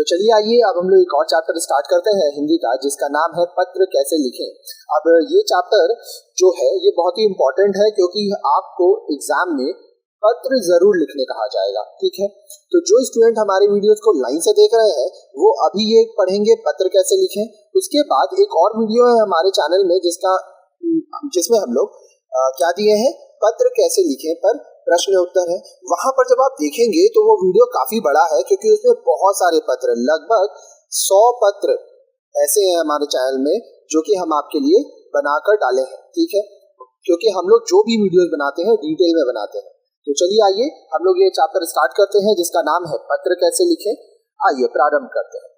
चलिए आइए अब हम लोग एक और चैप्टर स्टार्ट करते हैं हिंदी का, जिसका नाम है पत्र कैसे लिखें। अब ये चैप्टर जो है ये बहुत ही इम्पोर्टेंट है, क्योंकि आपको एग्जाम में पत्र जरूर लिखने कहा जाएगा। ठीक है, तो जो स्टूडेंट हमारे वीडियोस को लाइन से देख रहे हैं वो अभी ये पढ़ेंगे पत्र कैसे लिखें। उसके बाद एक और वीडियो है हमारे चैनल में जिसमें हम लोग क्या दिए हैं, पत्र कैसे लिखें पर प्रश्न उत्तर है। वहां पर जब आप देखेंगे तो वो वीडियो काफी बड़ा है, क्योंकि उसमें बहुत सारे पत्र, लगभग 100 पत्र ऐसे हैं हमारे चैनल में जो कि हम आपके लिए बनाकर डाले हैं। ठीक है, क्योंकि हम लोग जो भी वीडियोस बनाते हैं डिटेल में बनाते हैं। तो चलिए आइए हम लोग ये चैप्टर स्टार्ट करते हैं, जिसका नाम है पत्र कैसे लिखें। आइए प्रारंभ करते हैं।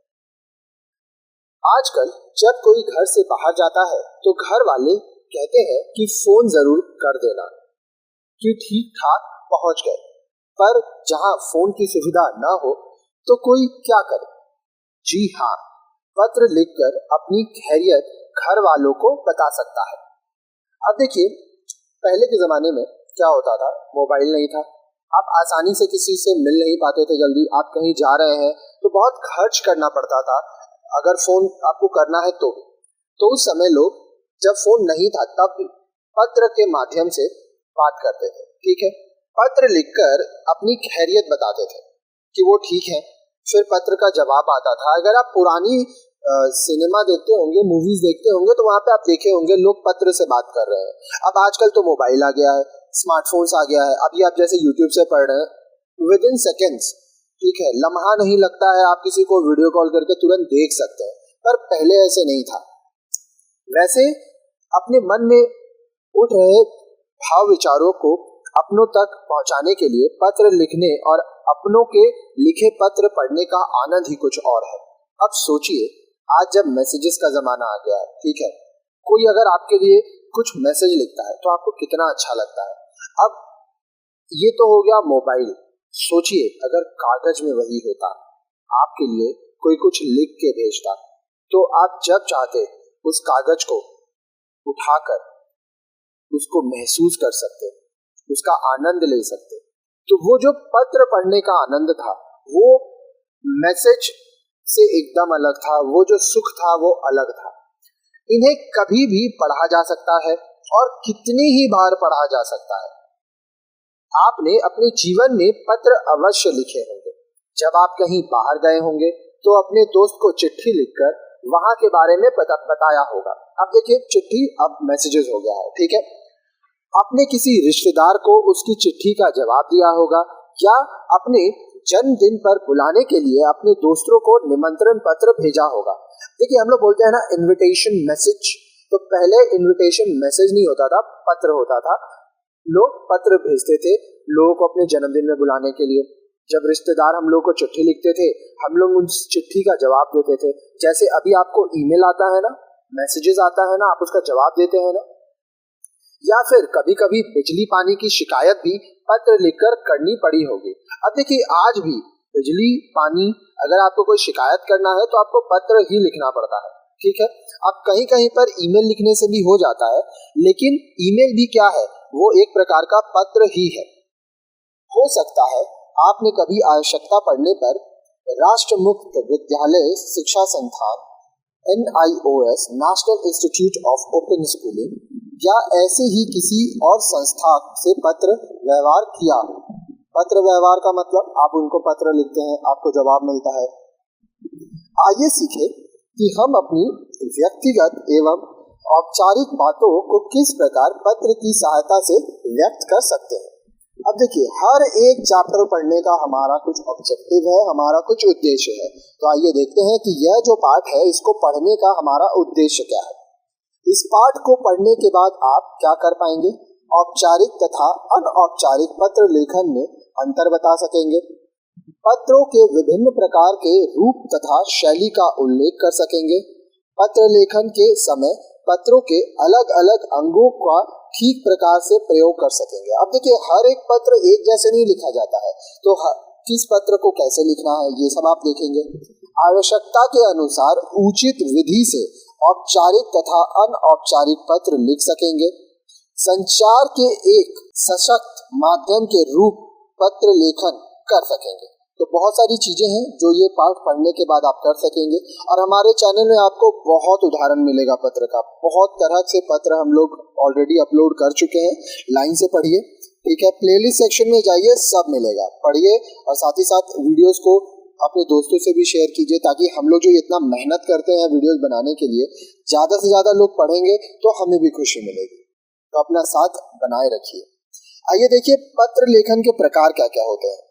आजकल जब कोई घर से बाहर जाता है तो घर वाले कहते हैं कि फोन जरूर कर देना कि ठीक ठाक पहुंच गए, पर जहां फोन की सुविधा ना हो तो कोई क्या करे? जी हाँ, पत्र लिखकर अपनी खैरियत घर वालों को बता सकता है। अब देखिए, पहले के जमाने में क्या होता था, मोबाइल नहीं था, आप आसानी से किसी से मिल नहीं पाते थे जल्दी। आप कहीं जा रहे हैं तो बहुत खर्च करना पड़ता था अगर फोन आपको करना है तो उस समय लोग जब फोन नहीं था तब भी पत्र के माध्यम से बात करते थे। ठीक है, पत्र लिखकर अपनी खैरियत बताते थे कि वो ठीक है। फिर पत्र का जवाब आता था। अगर आप पुरानी सिनेमा देखते होंगे, मूवीज देखते होंगे, तो वहां पे आप देखे होंगे लोग पत्र से बात कर रहे हैं। अब आजकल तो मोबाइल आ गया है, स्मार्टफोन्स आ गया है। अभी आप जैसे यूट्यूब से पढ़ रहे हैं, विद इन सेकेंड्स, ठीक है, लम्हा नहीं लगता है, आप किसी को वीडियो कॉल करके तुरंत देख सकते हैं। पर पहले ऐसे नहीं था। वैसे अपने मन में उठ रहे भाव विचारों को अपनों तक पहुंचाने के लिए पत्र लिखने और अपनों के लिखे पत्र पढ़ने का आनंद ही कुछ और है। अब सोचिए, आज जब मैसेजेस का जमाना आ गया है, ठीक है, कोई अगर आपके लिए कुछ मैसेज लिखता है तो आपको कितना अच्छा लगता है। अब ये तो हो गया मोबाइल। सोचिए अगर कागज में वही होता, आपके लिए कोई कुछ लिख के भेजता, तो आप जब चाहते उस कागज को उठाकर उसको महसूस कर सकते, उसका आनंद ले सकते। तो वो जो पत्र पढ़ने का आनंद था वो मैसेज से एकदम अलग था, वो जो सुख था वो अलग था। इन्हें कभी भी पढ़ा जा सकता है और कितनी ही बार पढ़ा जा सकता है। आपने अपने जीवन में पत्र अवश्य लिखे होंगे। जब आप कहीं बाहर गए होंगे तो अपने दोस्त को चिट्ठी लिखकर वहां के बारे में बताया होगा। अब देखिए, चिट्ठी अब मैसेजेस हो गया है। ठीक है, आपने किसी रिश्तेदार को उसकी चिट्ठी का जवाब दिया होगा, या अपने जन्मदिन पर बुलाने के लिए अपने दोस्तों को निमंत्रण पत्र भेजा होगा। देखिए, हम लोग बोलते हैं ना इनविटेशन मैसेज, तो पहले इनविटेशन मैसेज नहीं होता था, पत्र होता था। लोग पत्र भेजते थे लोगों को अपने जन्मदिन में बुलाने के लिए। जब रिश्तेदार हम लोग को चिट्ठी लिखते थे, हम लोग उस चिट्ठी का जवाब देते थे। जैसे अभी आपको ईमेल आता है ना, मैसेजेस आता है ना, आप उसका जवाब देते हैं ना। या फिर कभी कभी बिजली पानी की शिकायत भी पत्र लिखकर करनी पड़ी होगी। अब देखिए, आज भी बिजली पानी अगर आपको कोई शिकायत करना है तो आपको पत्र ही लिखना पड़ता है। ठीक है, अब कहीं कहीं पर ईमेल लिखने से भी हो जाता है, लेकिन ईमेल भी क्या है, वो एक प्रकार का पत्र ही है। हो सकता है आपने कभी आवश्यकता पड़ने पर राष्ट्र मुक्त विद्यालय शिक्षा संस्थान NIOS national institute of open schooling या ऐसे ही किसी और संस्था से पत्र व्यवहार किया। पत्र व्यवहार का मतलब आप उनको पत्र लिखते हैं, आपको जवाब मिलता है। आइए सीखें कि हम अपनी व्यक्तिगत एवं औपचारिक बातों को किस प्रकार पत्र की सहायता से व्यक्त कर सकते हैं। अब देखिए, हर एक चैप्टर पढ़ने का हमारा कुछ ऑब्जेक्टिव है, हमारा कुछ उद्देश्य है। तो आइए देखते हैं कि यह जो पाठ है इसको पढ़ने का हमारा उद्देश्य क्या है। इस पाठ को पढ़ने के बाद आप क्या कर पाएंगे, औपचारिक तथा अनौपचारिक पत्र लेखन में अंतर बता सकेंगे, पत्रों के विभिन्न प्रकार के रूप तथा शैली का उल्लेख कर सकेंगे, पत्र लेखन के समय पत्रों के अलग अलग अंगों का ठीक प्रकार से प्रयोग कर सकेंगे। अब देखिए, हर एक पत्र एक जैसे नहीं लिखा जाता है, तो किस पत्र को कैसे लिखना है ये सब आप देखेंगे। आवश्यकता के अनुसार उचित विधि से औपचारिक तथा अनौपचारिक पत्र लिख सकेंगे। संचार के एक सशक्त माध्यम के रूप पत्र लेखन कर सकेंगे। तो बहुत सारी चीजें हैं जो ये पाठ पढ़ने के बाद आप कर सकेंगे। और हमारे चैनल में आपको बहुत उदाहरण मिलेगा पत्र का, बहुत तरह से पत्र हम लोग ऑलरेडी अपलोड कर चुके हैं। लाइन से पढ़िए, ठीक है। प्लेलिस्ट सेक्शन में जाइए, सब मिलेगा, पढ़िए। और साथ ही साथ वीडियोस को अपने दोस्तों से भी शेयर कीजिए, ताकि हम लोग जो इतना मेहनत करते हैं वीडियोस बनाने के लिए, ज्यादा से ज्यादा लोग पढ़ेंगे तो हमें भी खुशी मिलेगी। तो अपना साथ बनाए रखिए। आइए देखिए पत्र लेखन के प्रकार क्या क्या होते हैं।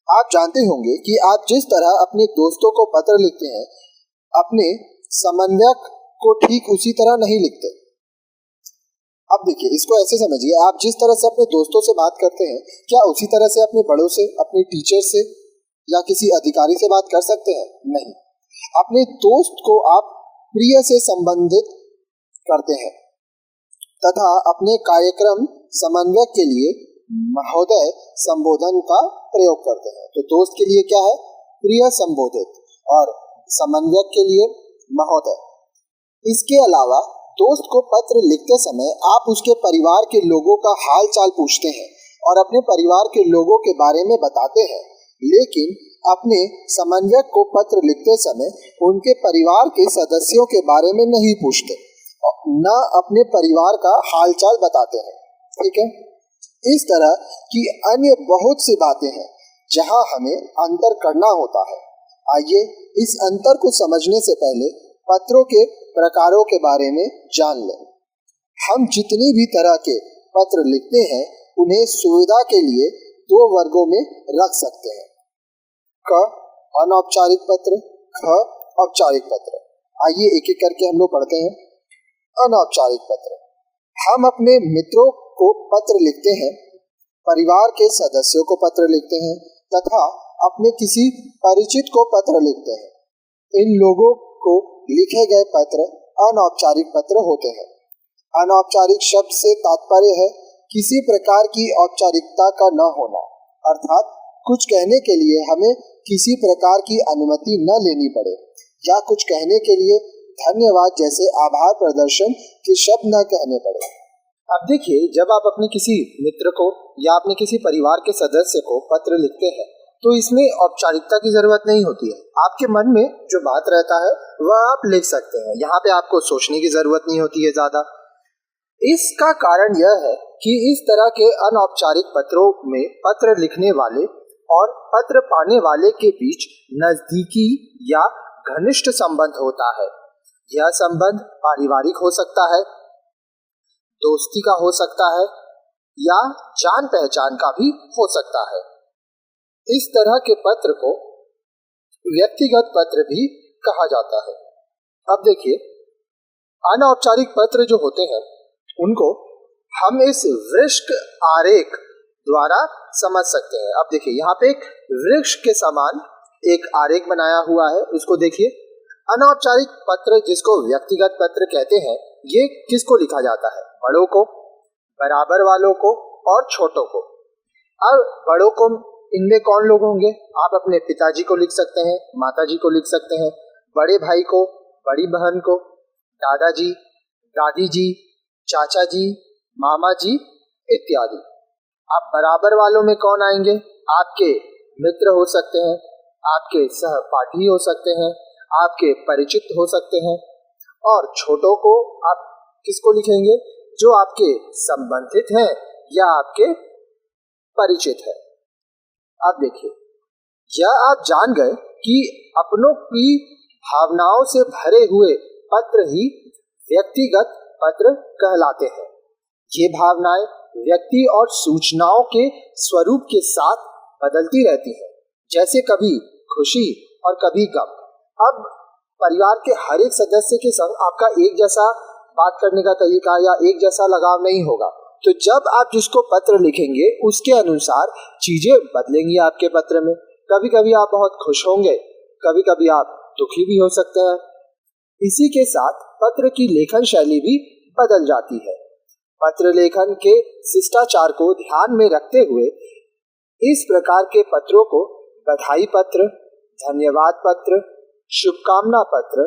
आप जानते होंगे कि आप जिस तरह अपने दोस्तों को पत्र लिखते हैं, अपने समन्वयक को ठीक उसी तरह नहीं लिखते। अब देखिए, इसको ऐसे समझिए, आप जिस तरह से अपने दोस्तों से बात करते हैं, क्या उसी तरह से अपने बड़ों से, अपने टीचर से या किसी अधिकारी से बात कर सकते हैं? नहीं। अपने दोस्त को आप प्रिय से संबंधित करते हैं तथा अपने कार्यक्रम समन्वयक के लिए महोदय संबोधन का प्रयोग करते हैं। तो दोस्त के लिए क्या है? प्रिय संबोधित, और समन्वयक के लिए महोदय। इसके अलावा दोस्त को पत्र लिखते समय आप उसके परिवार के लोगों का हाल चाल पूछते हैं और अपने परिवार के लोगों के बारे में बताते हैं, लेकिन अपने समन्वयक को पत्र लिखते समय उनके परिवार के सदस्यों के बारे में नहीं पूछते, न अपने परिवार का हाल चाल बताते हैं, ठीक है। इस तरह की अन्य बहुत सी बातें हैं जहां हमें अंतर करना होता है। आइए इस अंतर को समझने से पहले पत्रों के प्रकारों के बारे में जान लें। हम जितनी भी तरह के पत्र लिखते हैं, उन्हें सुविधा के लिए दो वर्गों में रख सकते हैं। क अनौपचारिक पत्र, ख औपचारिक पत्र। आइए एक एक करके हम लोग पढ़ते हैं। अनौपचारिक पत्र, हम अपने मित्रों को पत्र लिखते हैं, परिवार के सदस्यों को पत्र लिखते हैं तथा अपने किसी परिचित को पत्र लिखते हैं। इन लोगों को लिखे गए पत्र अनौपचारिक पत्र होते हैं। अनौपचारिक शब्द से तात्पर्य है किसी प्रकार की औपचारिकता का न होना, अर्थात कुछ कहने के लिए हमें किसी प्रकार की अनुमति न लेनी पड़े, या कुछ कहने के लिए धन्यवाद जैसे आभार प्रदर्शन के शब्द न कहने पड़े। अब देखिए, जब आप अपने किसी मित्र को या अपने किसी परिवार के सदस्य को पत्र लिखते हैं, तो इसमें औपचारिकता की जरूरत नहीं होती है। आपके मन में जो बात रहता है वह आप लिख सकते हैं। यहाँ पे आपको सोचने की जरूरत नहीं होती है ज्यादा। इसका कारण यह है कि इस तरह के अनौपचारिक पत्रों में पत्र लिखने वाले और पत्र पाने वाले के बीच नजदीकी या घनिष्ठ संबंध होता है। यह संबंध पारिवारिक हो सकता है, दोस्ती का हो सकता है, या जान पहचान का भी हो सकता है। इस तरह के पत्र को व्यक्तिगत पत्र भी कहा जाता है। अब देखिए, अनौपचारिक पत्र जो होते हैं उनको हम इस वृक्ष आरेख द्वारा समझ सकते हैं। अब देखिए, यहाँ पे एक वृक्ष के समान एक आरेख बनाया हुआ है, उसको देखिए। अनौपचारिक पत्र, जिसको व्यक्तिगत पत्र कहते हैं, ये किसको लिखा जाता है? बड़ों को, बराबर वालों को और छोटों को। अब बड़ों को, इनमें कौन लोग होंगे? आप अपने पिताजी को लिख सकते हैं, माताजी को लिख सकते हैं, बड़े भाई को, बड़ी बहन को, दादाजी, दादी जी, चाचा जी, मामा जी इत्यादि। आप बराबर वालों में कौन आएंगे? आपके मित्र हो सकते हैं, आपके सहपाठी हो सकते हैं, आपके परिचित हो सकते हैं। और छोटों को आप किसको लिखेंगे? जो आपके संबंधित हैं या आपके परिचित है। अब देखिए, यह आप जान गए कि अपनों की भावनाओं से भरे हुए पत्र ही व्यक्तिगत पत्र कहलाते हैं। ये भावनाएं व्यक्ति और सूचनाओं के स्वरूप के साथ बदलती रहती हैं, जैसे कभी खुशी और कभी गम। अब परिवार के हर एक सदस्य के संग आपका एक जैसा बात करने का तरीका या एक जैसा लगाव नहीं होगा, तो जब आप जिसको पत्र लिखेंगे उसके अनुसार चीजें बदलेंगी आपके पत्र में। कभी कभी आप बहुत खुश होंगे, कभी कभी आप दुखी भी हो सकते हैं। इसी के साथ पत्र की लेखन शैली भी बदल जाती है। पत्र लेखन के शिष्टाचार को ध्यान में रखते हुए इस प्रकार के पत्रों को बधाई पत्र, धन्यवाद पत्र, शुभकामना पत्र,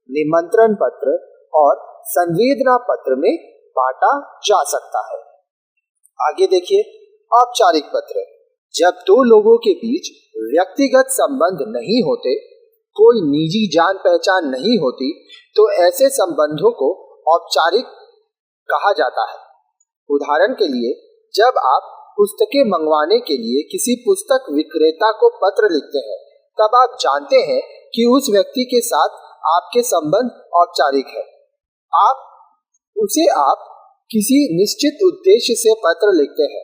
निमंत्रण पत्र और संवेदना पत्र में बांटा जा सकता है। आगे देखिए, औपचारिक पत्र। जब दो लोगों के बीच व्यक्तिगत संबंध नहीं होते, कोई निजी जान पहचान नहीं होती, तो ऐसे संबंधों को औपचारिक कहा जाता है। उदाहरण के लिए, जब आप पुस्तकें मंगवाने के लिए किसी पुस्तक विक्रेता को पत्र लिखते हैं, तब आप जानते हैं कि उस व्यक्ति के साथ आपके संबंध औपचारिक है। आप किसी निश्चित उद्देश्य से पत्र लिखते हैं।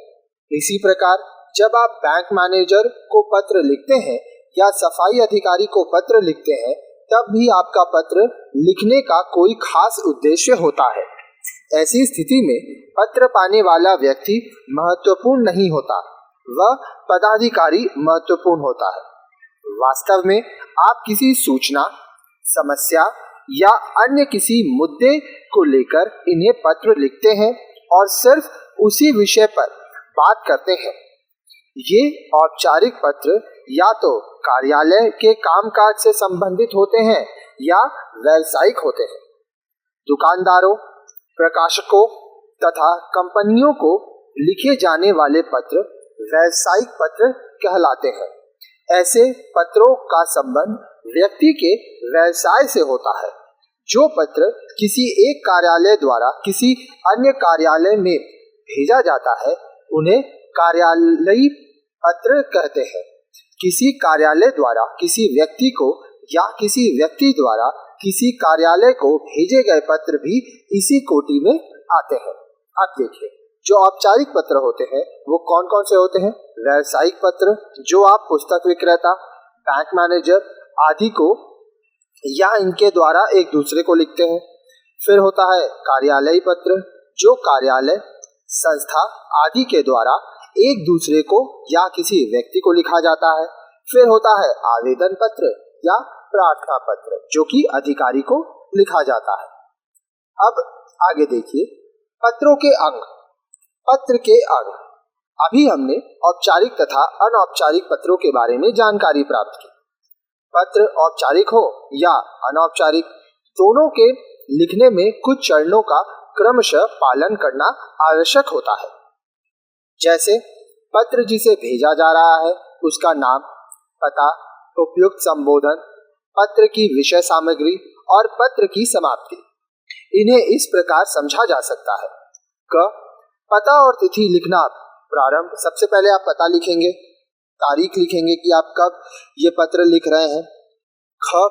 इसी प्रकार जब आप बैंक मैनेजर को पत्र लिखते हैं या सफाई अधिकारी को पत्र लिखते हैं, तब भी आपका पत्र लिखने का कोई खास उद्देश्य होता है। ऐसी स्थिति में पत्र पाने वाला व्यक्ति महत्वपूर्ण नहीं होता, वह पदाधिकारी महत्वपूर्ण होता है। वास्तव में आप किसी सूचना, समस्या या अन्य किसी मुद्दे को लेकर इन्हें पत्र लिखते हैं और सिर्फ उसी विषय पर बात करते हैं। ये औपचारिक पत्र या तो कार्यालय के कामकाज से संबंधित होते हैं या व्यावसायिक होते हैं। दुकानदारों, प्रकाशकों तथा कंपनियों को लिखे जाने वाले पत्र व्यावसायिक पत्र कहलाते हैं। ऐसे पत्रों का संबंध व्यक्ति के व्यवसाय से होता है। जो पत्र किसी एक कार्यालय द्वारा किसी अन्य कार्यालय में भेजा जाता है, उन्हें कार्यालयी पत्र कहते हैं। किसी कार्यालय द्वारा किसी व्यक्ति को या किसी व्यक्ति द्वारा किसी कार्यालय को भेजे गए पत्र भी इसी कोटि में आते हैं। अब देखिए, जो औपचारिक पत्र होते हैं वो कौन कौन से होते हैं। व्यावसायिक पत्र, जो आप पुस्तक विक्रेता, बैंक मैनेजर आदि को या इनके द्वारा एक दूसरे को लिखते हैं। फिर होता है कार्यालयी पत्र, जो कार्यालय, संस्था आदि के द्वारा एक दूसरे को या किसी व्यक्ति को लिखा जाता है। फिर होता है आवेदन पत्र या प्रार्थना पत्र, जो कि अधिकारी को लिखा जाता है। अब आगे देखिए, पत्रों के अंग। पत्र के अंग। अभी हमने औपचारिक तथा अनौपचारिक पत्रों के बारे में जानकारी प्राप्त की। पत्र औपचारिक हो या अनौपचारिक, दोनों के लिखने में कुछ चरणों का क्रमशः पालन करना आवश्यक होता है। जैसे पत्र जिसे भेजा जा रहा है उसका नाम, पता, उपयुक्त संबोधन, पत्र की विषय सामग्री और पत्र की समाप्ति। इन्हें इस प्रकार समझा जा सकता है। क, पता और तिथि लिखना प्रारंभ। सबसे पहले आप पता लिखेंगे, तारीख लिखेंगे कि आप कब ये पत्र लिख रहे हैं। ख,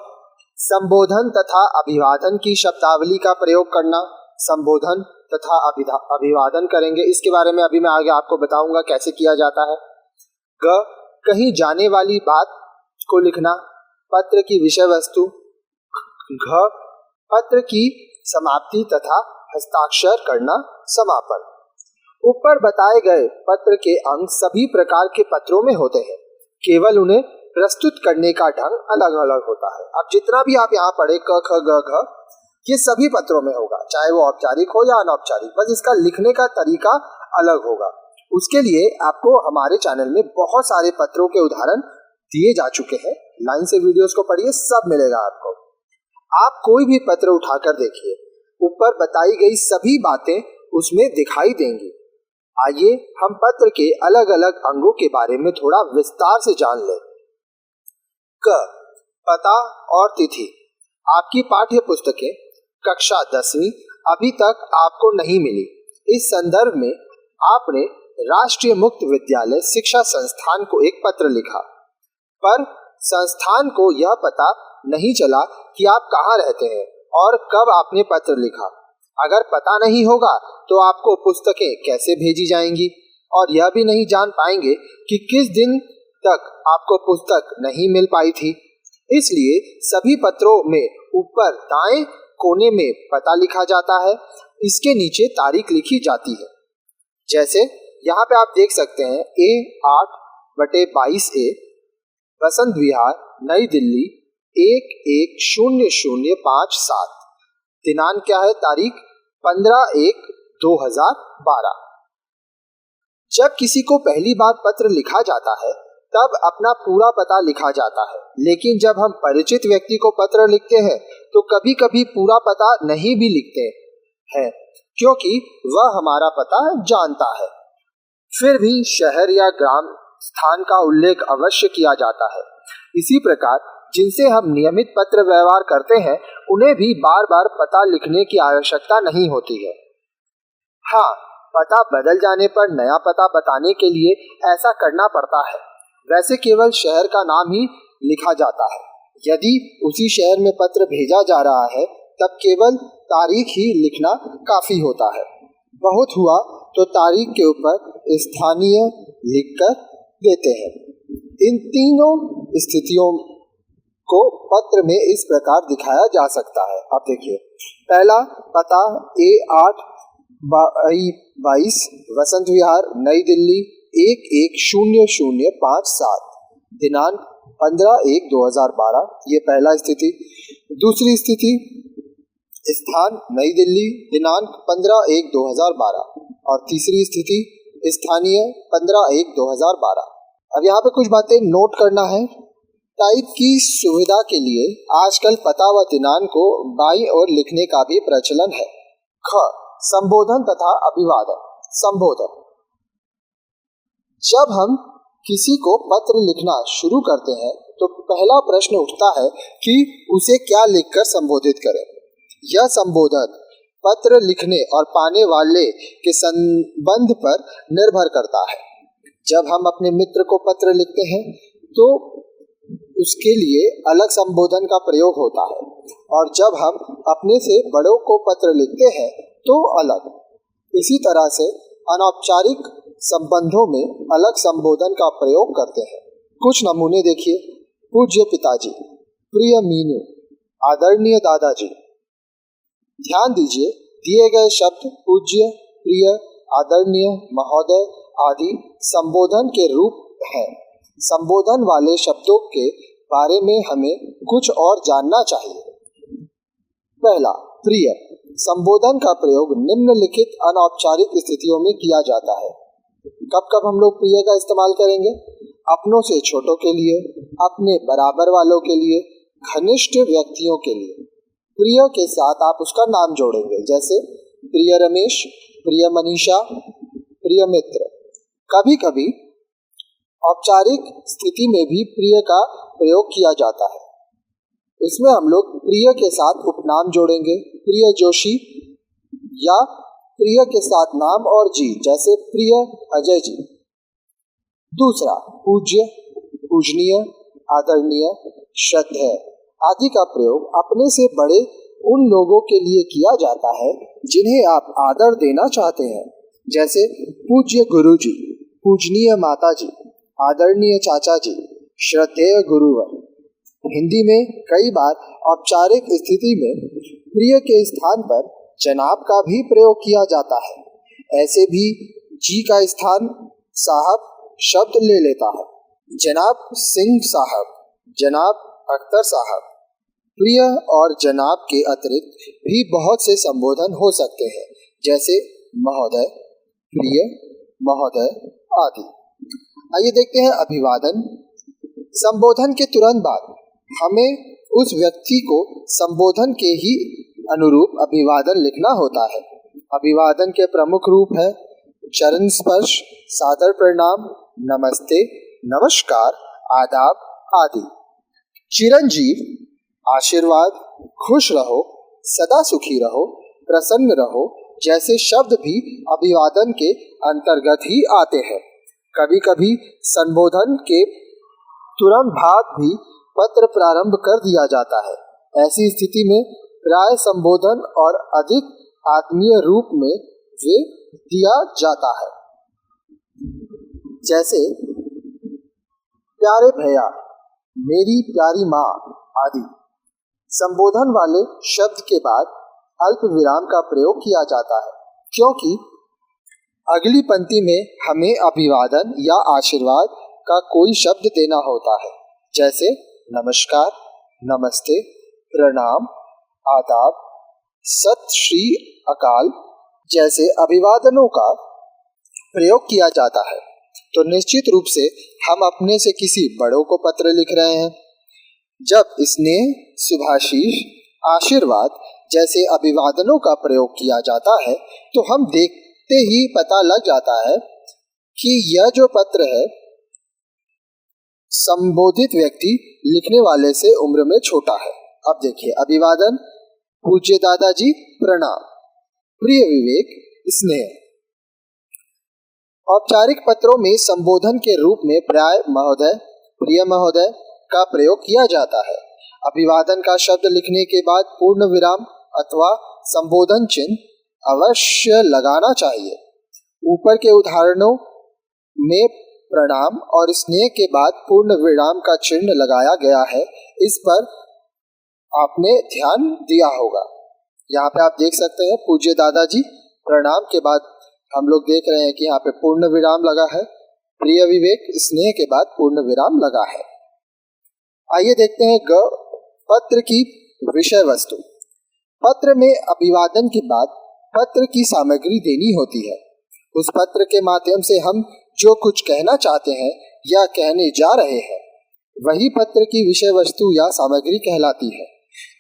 संबोधन तथा अभिवादन की शब्दावली का प्रयोग करना। संबोधन तथा अभिवादन करेंगे, इसके बारे में अभी मैं आगे आपको बताऊंगा कैसे किया जाता है। ग, कहीं जाने वाली बात को लिखना, पत्र की विषय वस्तु। घ, पत्र की समाप्ति तथा हस्ताक्षर करना, समापन। ऊपर बताए गए पत्र के अंग सभी प्रकार के पत्रों में होते हैं, केवल उन्हें प्रस्तुत करने का ढंग अलग अलग होता है। अब जितना भी आप यहाँ पढ़े क, ख, ग, घ, ये सभी पत्रों में होगा, चाहे वो औपचारिक हो या अनौपचारिक, बस इसका लिखने का तरीका अलग होगा। उसके लिए आपको हमारे चैनल में बहुत सारे पत्रों के उदाहरण दिए जा चुके हैं। लाइन से वीडियोस को पढ़िए, सब मिलेगा आपको। आप कोई भी पत्र उठाकर देखिए, ऊपर बताई गई सभी बातें उसमें दिखाई देंगी। आइए हम पत्र के अलग अलग अंगों के बारे में थोड़ा विस्तार से जान लें। क, पता और तिथि। आपकी पाठ्य पुस्तकें कक्षा 10वीं अभी तक आपको नहीं मिली। इस संदर्भ में आपने राष्ट्रीय मुक्त विद्यालय शिक्षा संस्थान को एक पत्र लिखा, पर संस्थान को यह पता नहीं चला कि आप कहाँ रहते हैं और कब आपने पत्र लिखा। अगर पता नहीं होगा तो आपको पुस्तकें कैसे भेजी जाएंगी, और यह भी नहीं जान पाएंगे कि किस दिन तक आपको पुस्तक नहीं मिल पाई थी। इसलिए सभी पत्रों में ऊपर दाएं कोने में पता लिखा जाता है, इसके नीचे तारीख लिखी जाती है। जैसे यहाँ पे आप देख सकते हैं A8/22A, बसंत विहार, नई दिल्ली 110057। दिनांक क्या है? तारीख 15/1/2012। जब किसी को पहली बार पत्र लिखा जाता है तब अपना पूरा पता लिखा जाता है, लेकिन जब हम परिचित व्यक्ति को पत्र लिखते हैं तो कभी कभी पूरा पता नहीं भी लिखते हैं, क्योंकि वह हमारा पता जानता है। फिर भी शहर या ग्राम स्थान का उल्लेख अवश्य किया जाता है। इसी प्रकार जिनसे हम नियमित पत्र व्यवहार करते हैं उन्हें भी बार बार पता लिखने की आवश्यकता नहीं होती है। हाँ, पता बदल जाने पर नया पता बताने के लिए ऐसा करना पड़ता है। वैसे केवल शहर का नाम ही लिखा जाता है। यदि उसी शहर में पत्र भेजा जा रहा है तब केवल तारीख ही लिखना काफी होता है। बहुत हुआ तो तारीख के ऊपर स्थानीय लिखकर देते हैं। इन तीनों स्थितियों को पत्र में इस प्रकार दिखाया जा सकता है। अब देखिए, पहला पता A822 वसंत विहार नई दिल्ली 110057, दिनांक 15/1/2012, ये पहला स्थिति। दूसरी स्थिति स्थान नई दिल्ली, दिनांक 15/1/2012 और तीसरी स्थिति स्थानीय 15/1/2012। अब यहाँ पे कुछ बातें नोट करना है। टाइप की सुविधा के लिए आजकल पता व दिनांक को बाईं ओर लिखने का भी प्रचलन है। ख, संबोधन तथा अभिवादन। संबोधन, जब हम किसी को पत्र लिखना शुरू करते हैं तो पहला प्रश्न उठता है कि उसे क्या लिखकर संबोधित करें। यह संबोधन पत्र लिखने और पाने वाले के संबंध पर निर्भर करता है। जब हम अपने मित्र को पत्र लिखते हैं तो उसके लिए अलग संबोधन का प्रयोग होता है, और जब हम अपने से बड़ों को पत्र लिखते हैं तो अलग। इसी तरह से अनौपचारिक संबंधों में अलग संबोधन का प्रयोग करते हैं। कुछ नमूने देखिए। पूज्य पिताजी, प्रिय मीनू, आदरणीय दादाजी। ध्यान दीजिए, दिए गए शब्द पूज्य, प्रिय, आदरणीय, महोदय आदि संबोधन के रूप हैं। संबोधन वाले शब्दों के बारे में हमें कुछ और जानना चाहिए। पहला, प्रिय। संबोधन का प्रयोग निम्नलिखित अनौपचारिक स्थितियों में किया जाता है। कब कब हम लोग प्रिय का इस्तेमाल करेंगे? अपनों से छोटों के लिए, अपने बराबर वालों के लिए, घनिष्ठ व्यक्तियों के लिए। प्रिय के साथ आप उसका नाम जोड़ेंगे, जैसे प्रिय रमेश, प्रिय मनीषा, प्रिय मित्र। कभी कभी औपचारिक स्थिति में भी प्रिय का प्रयोग किया जाता है। इसमें हम लोग प्रिय के साथ उपनाम जोड़ेंगे, प्रिय जोशी, या प्रिय के साथ नाम और जी, जैसे प्रिय अजय जी। दूसरा, पूज्य, पूजनीय, आदरणीय, श्रद्धेय आदि का प्रयोग अपने से बड़े उन लोगों के लिए किया जाता है जिन्हें आप आदर देना चाहते हैं, जैसे पूज्य गुरुजी, पूजनीय माताजी, आदरणीय चाचा जी, श्रद्धेय गुरुवर। हिंदी में कई बार औपचारिक स्थिति में प्रिय के स्थान पर जनाब का भी प्रयोग किया जाता है। ऐसे भी जी का स्थान साहब शब्द ले लेता है। जनाब सिंह साहब, जनाब अख्तर साहब। प्रिय और जनाब के अतिरिक्त भी बहुत से संबोधन हो सकते हैं, जैसे महोदय, प्रिय, महोदय आदि। आइए देखते हैं अभिवादन। संबोधन के तुरंत बाद हमें उस व्यक्ति को संबोधन के ही अनुरूप अभिवादन लिखना होता है। अभिवादन के प्रमुख रूप है चरण स्पर्श, सादर प्रणाम, नमस्ते, नमस्कार, आदाब आदि। चिरंजीव, आशीर्वाद, खुश रहो, सदा सुखी रहो, प्रसन्न रहो जैसे शब्द भी अभिवादन के अंतर्गत ही आते हैं। कभी कभी संबोधन के तुरंत बाद भी पत्र प्रारंभ कर दिया जाता है। ऐसी स्थिति में प्राय संबोधन और अधिक आत्मीय रूप में वे दिया जाता है, जैसे प्यारे भैया, मेरी प्यारी माँ आदि। संबोधन वाले शब्द के बाद अल्प विराम का प्रयोग किया जाता है, क्योंकि अगली पंक्ति में हमें अभिवादन या आशीर्वाद का कोई शब्द देना होता है, जैसे नमस्कार, नमस्ते, प्रणाम, आदाब, सत श्री अकाल जैसे अभिवादनों का प्रयोग किया जाता है। तो निश्चित रूप से हम अपने से किसी बड़ों को पत्र लिख रहे हैं। जब स्नेह, शुभाशीष, आशीर्वाद जैसे अभिवादनों का प्रयोग किया जाता है तो हम देखते ही पता लग जाता है कि यह जो पत्र है संबोधित व्यक्ति लिखने वाले से उम्र में छोटा है। अब देखिए, अभिवादन, पूज्य दादाजी, प्रणाम, प्रिय विवेक, स्नेह। औपचारिक पत्रों में संबोधन के रूप में प्राय महोदय, प्रिय महोदय का प्रयोग किया जाता है। अभिवादन का शब्द लिखने के बाद पूर्ण विराम अथवा संबोधन चिन्ह अवश्य लगाना चाहिए। ऊपर के उदाहरणों में प्रणाम और स्नेह के बाद पूर्ण विराम का चिन्ह लगाया गया है। इस पर आपने ध्यान दिया होगा। यहाँ पे आप देख सकते हैं, पूज्य दादाजी, प्रणाम के बाद हम लोग देख रहे हैं कि यहाँ पे पूर्ण विराम लगा है। प्रिय विवेक, स्नेह के बाद पूर्ण विराम लगा है। आइए देखते हैं ग, पत्र की विषय वस्तु। पत्र में अभिवादन के बाद पत्र की सामग्री देनी होती है। उस पत्र के माध्यम से हम जो कुछ कहना चाहते हैं या कहने जा रहे हैं, वही पत्र की विषय वस्तु या सामग्री कहलाती है।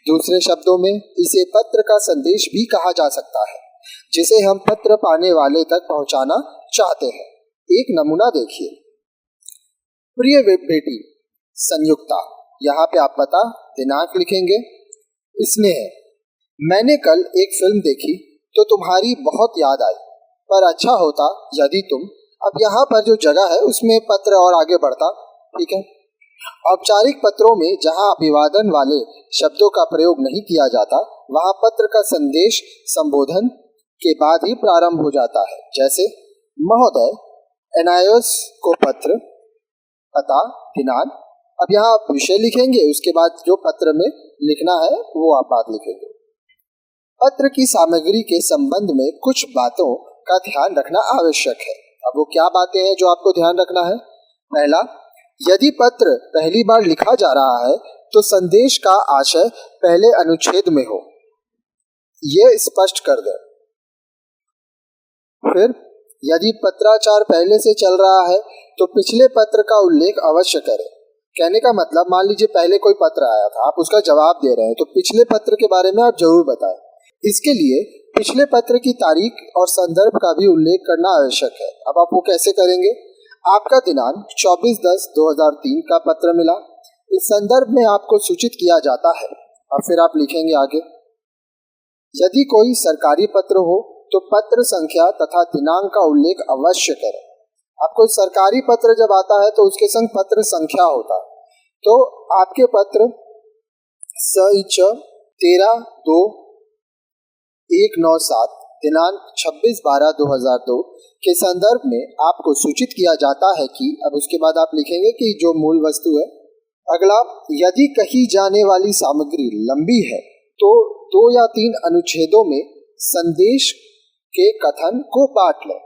दूसरे शब्दों में इसे पत्र का संदेश भी कहा जा सकता है, जिसे हम पत्र पाने वाले तक पहुंचाना चाहते हैं। एक नमूना देखिए। प्रिय बेटी संयुक्ता, यहाँ पे आप पता, दिनांक लिखेंगे। स्नेह, मैंने कल एक फिल्म देखी तो तुम्हारी बहुत याद आई, पर अच्छा होता यदि तुम अब यहाँ पर जो जगह है उसमें पत्र और आगे बढ़ता। ठीक है। औपचारिक पत्रों में जहाँ अभिवादन वाले शब्दों का प्रयोग नहीं किया जाता, वहाँ पत्र का संदेश संबोधन के बाद ही प्रारंभ हो जाता है। जैसे महोदय, एनायोस को पत्र, पता, दिनांक। अब यहाँ आप विषय लिखेंगे, उसके बाद जो पत्र में लिखना है वो आप बात लिखेंगे। पत्र की सामग्री के संबंध में कुछ बातों का ध्यान रखना आवश्यक है। अब वो क्या बातें हैं जो आपको ध्यान रखना है? पहला, यदि पत्र पहली बार लिखा जा रहा है तो संदेश का आशय पहले अनुच्छेद में हो, यह स्पष्ट कर दें। फिर यदि पत्राचार पहले से चल रहा है तो पिछले पत्र का उल्लेख अवश्य करें। कहने का मतलब, मान लीजिए पहले कोई पत्र आया था, आप उसका जवाब दे रहे हैं, तो पिछले पत्र के बारे में आप जरूर बताएं। इसके लिए पिछले पत्र की तारीख और संदर्भ का भी उल्लेख करना आवश्यक है। अब आप वो कैसे करेंगे? आपका दिनांक 24/10/2003 का पत्र मिला, इस संदर्भ में आपको सूचित किया जाता है। अब फिर आप लिखेंगे आगे। यदि कोई सरकारी पत्र हो तो पत्र संख्या तथा दिनांक का उल्लेख अवश्य करें। आपको सरकारी पत्र जब आता है तो उसके संग पत्र संख्या होता है। तो आपके पत्र स 13/2/197 दिनांक 26/12/2002 के संदर्भ में आपको सूचित किया जाता है कि, अब उसके बाद आप लिखेंगे कि जो मूल वस्तु है। अगला, यदि कही जाने वाली सामग्री लंबी है तो 2 या 3 अनुच्छेदों में संदेश के कथन को बांट लें।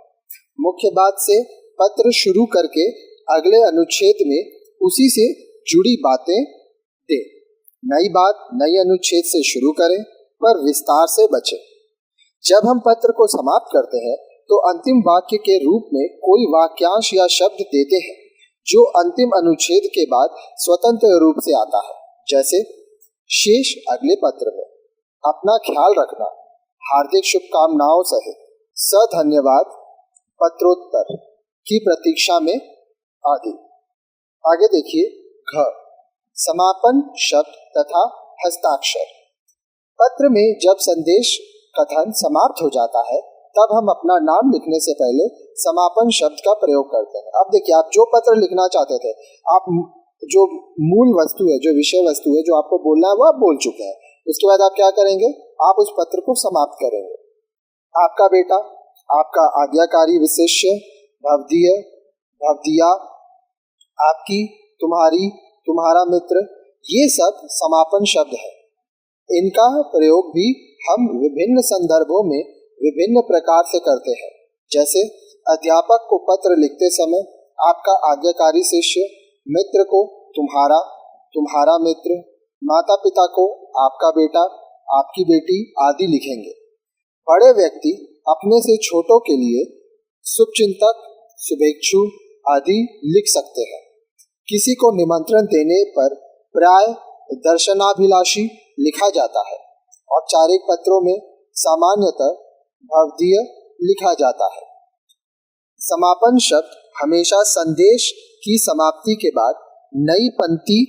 मुख्य बात से पत्र शुरू करके अगले अनुच्छेद में उसी से जुड़ी बातें दें। नई बात नई अनुच्छेद से शुरू करें, पर विस्तार से बचें। जब हम पत्र को समाप्त करते हैं तो अंतिम वाक्य के रूप में कोई वाक्यांश या शब्द देते हैं जो अंतिम अनुच्छेद के बाद स्वतंत्र रूप से आता है। जैसे शेष अगले पत्र में। अपना ख्याल रखना, हार्दिक शुभकामनाओं सहित, धन्यवाद, पत्रोत्तर की प्रतीक्षा में, आदि। आगे देखिए घ, समापन शब्द तथा हस्ताक्षर। पत्र में जब संदेश कथन समाप्त हो जाता है तब हम अपना नाम लिखने से पहले समापन शब्द का प्रयोग करते हैं। अब देखिए, आप जो पत्र लिखना चाहते थे, आप जो मूल वस्तु है, जो विषय वस्तु है, जो आपको बोलना है, वो आप बोल चुके हैं। उसके बाद आप क्या करेंगे? आप उस पत्र को समाप्त करेंगे। आपका बेटा, आपका आज्ञाकारी विशिष्य, भवदीय, भवदिया, आपकी, तुम्हारी, तुम्हारा मित्र, ये सब समापन शब्द है। इनका प्रयोग भी हम विभिन्न संदर्भों में विभिन्न प्रकार से करते हैं। जैसे अध्यापक को पत्र लिखते समय आपका आज्ञाकारी शिष्य, मित्र को तुम्हारा, तुम्हारा मित्र, माता पिता को आपका बेटा, आपकी बेटी आदि लिखेंगे। बड़े व्यक्ति अपने से छोटों के लिए शुभचिंतक, शुभेच्छु आदि लिख सकते हैं। किसी को निमंत्रण देने पर प्राय दर्शनाभिलाषी लिखा जाता है। औपचारिक पत्रों में सामान्यतः भवदीय लिखा जाता है। समापन शब्द हमेशा संदेश की समाप्ति के बाद नई पंक्ति